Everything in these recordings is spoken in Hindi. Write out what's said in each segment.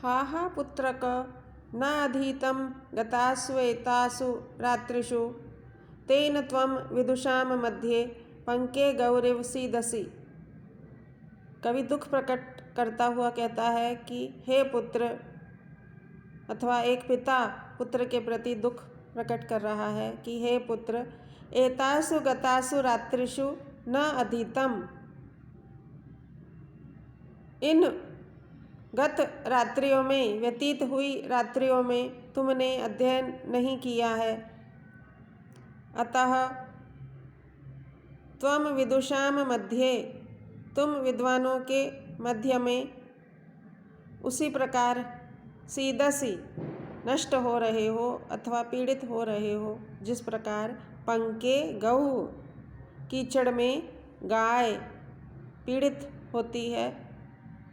हा हा पुत्रक न अधीतं गतासु एतासु रात्रिषु तेन त्वं विदुषां मध्ये पंके गौरव सीदसि। कवि दुख प्रकट करता हुआ कहता है कि हे पुत्र, अथवा एक पिता पुत्र के प्रति दुख प्रकट कर रहा है कि हे पुत्र, एतासु गतासु रात्रिषु न अधीतम, इन गत रात्रियों में, व्यतीत हुई रात्रियों में तुमने अध्ययन नहीं किया है। अतः त्वम विदुषाम मध्ये, तुम विद्वानों के मध्य में उसी प्रकार सीदसी, नष्ट हो रहे हो अथवा पीड़ित हो रहे हो, जिस प्रकार पंके गऊ, कीचड़ में गाय पीड़ित होती है,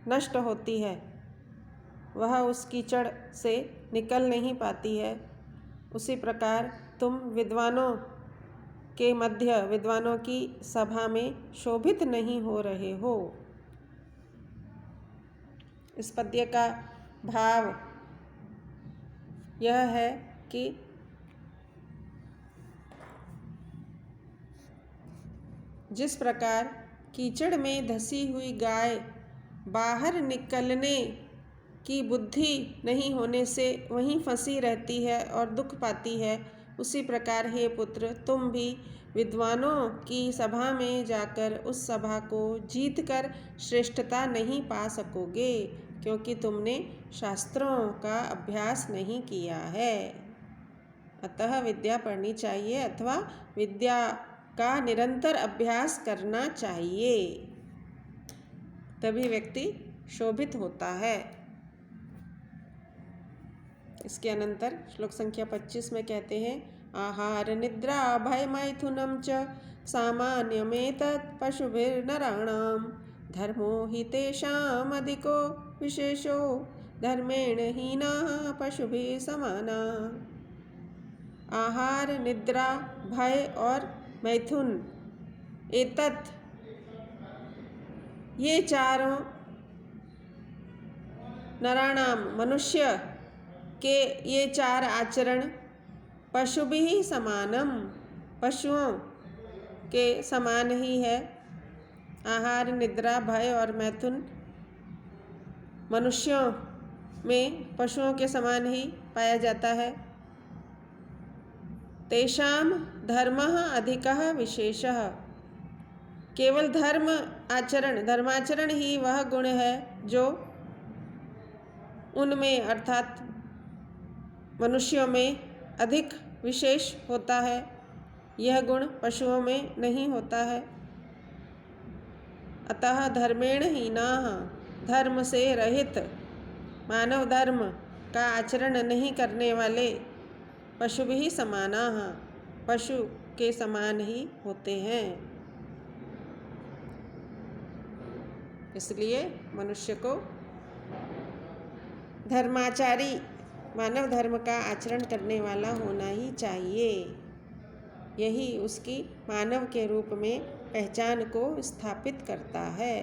नष्ट होती है, वह उस कीचड़ से निकल नहीं पाती है, उसी प्रकार तुम विद्वानों के मध्य, विद्वानों की सभा में शोभित नहीं हो रहे हो। इस पद्य का भाव यह है कि जिस प्रकार कीचड़ में धसी हुई गाय बाहर निकलने की बुद्धि नहीं होने से वहीं फंसी रहती है और दुख पाती है, उसी प्रकार हे पुत्र, तुम भी विद्वानों की सभा में जाकर उस सभा को जीतकर श्रेष्ठता नहीं पा सकोगे, क्योंकि तुमने शास्त्रों का अभ्यास नहीं किया है। अतः विद्या पढ़नी चाहिए अथवा विद्या का निरंतर अभ्यास करना चाहिए, तभी व्यक्ति शोभित होता है। इसके अनंतर श्लोक संख्या 25 में कहते हैं, आहार निद्रा भय मैथुनं च सामान्यमेतत् पशुभिर्नराणां धर्मो हि तेषाम् अधिको विशेषो धर्मेण हीनाः पशुभिः समानाः। आहार, निद्रा, भय और मैथुन, एतत्, ये चारों नराणाम, मनुष्य के ये चार आचरण पशुभिः समानम, पशुओं के समान ही है। आहार, निद्रा, भय और मैथुन मनुष्यों में पशुओं के समान ही पाया जाता है। तेषाम धर्मः अधिकः विशेषः, केवल धर्माचरण ही वह गुण है जो उनमें अर्थात मनुष्यों में अधिक विशेष होता है। यह गुण पशुओं में नहीं होता है। अतः धर्मेण हीनाः, धर्म से रहित, मानव धर्म का आचरण नहीं करने वाले पशुभिः समानाः, पशु के समान ही होते हैं। इसलिए मनुष्य को धर्माचारी, मानव धर्म का आचरण करने वाला होना ही चाहिए। यही उसकी मानव के रूप में पहचान को स्थापित करता है।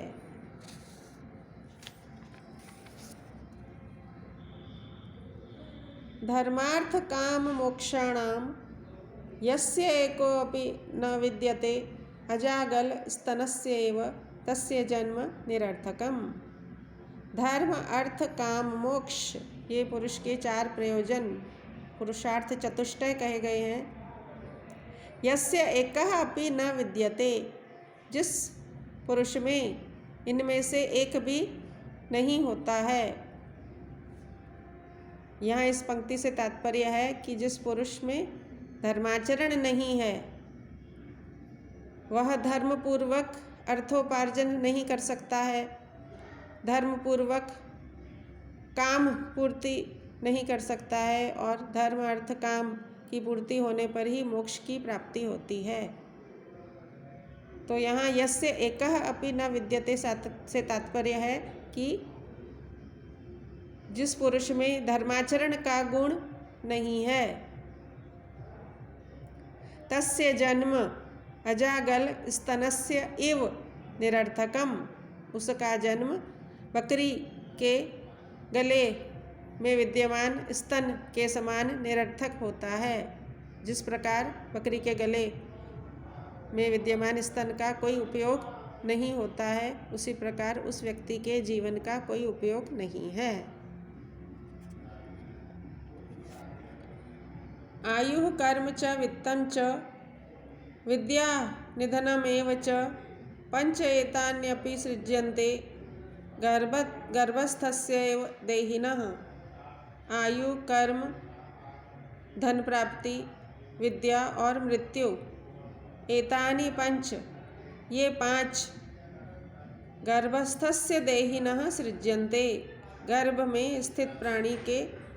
धर्मार्थ काम मोक्षाणाम यस्य एको अपि न विद्यते अजागल स्तनस्य एव तस्य जन्म निरर्थकम। धर्म, अर्थ, काम, मोक्ष, ये पुरुष के चार प्रयोजन, पुरुषार्थ चतुष्टय कहे गए हैं। यस्य एकः अपि न विद्यते, जिस पुरुष में इनमें से एक भी नहीं होता है। यहाँ इस पंक्ति से तात्पर्य है कि जिस पुरुष में धर्माचरण नहीं है, वह धर्मपूर्वक अर्थोपार्जन नहीं कर सकता है, धर्मपूर्वक काम पूर्ति नहीं कर सकता है, और धर्म, अर्थ, काम की पूर्ति होने पर ही मोक्ष की प्राप्ति होती है। तो यहाँ यस्य एकः अपि न विद्यते से तात्पर्य है कि जिस पुरुष में धर्माचरण का गुण नहीं है, तस्य जन्म अजागल स्तनस्य इव निरर्थकम, उसका जन्म बकरी के गले में विद्यमान स्तन के समान निरर्थक होता है। जिस प्रकार बकरी के गले में विद्यमान स्तन का कोई उपयोग नहीं होता है, उसी प्रकार उस व्यक्ति के जीवन का कोई उपयोग नहीं है। आयुः कर्म च वित्तं च विद्या निधनमेव च पंच एतान्यपि सृज्यन्ते गर्भस्थस्यैव देहिनः। आयु, कर्म, धन प्राप्ति, विद्या और मृत्यु, एतानि पंच, ये पांच गर्भस्थस्य देहिनः सृज्यन्ते, गर्भ में स्थित प्राणी के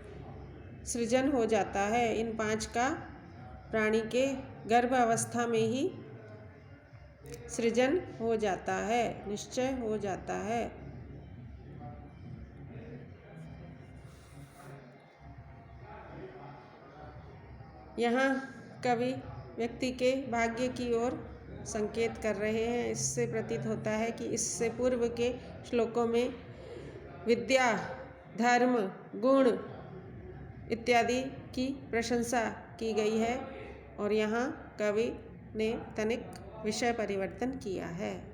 सृजन हो जाता है। इन पांच का प्राणी के गर्भ अवस्था में ही सृजन हो जाता है, निश्चय हो जाता है। यहाँ कवि व्यक्ति के भाग्य की ओर संकेत कर रहे हैं। इससे प्रतीत होता है कि इससे पूर्व के श्लोकों में विद्या, धर्म, गुण इत्यादि की प्रशंसा की गई है और यहाँ कवि ने तनिक विषय परिवर्तन किया है।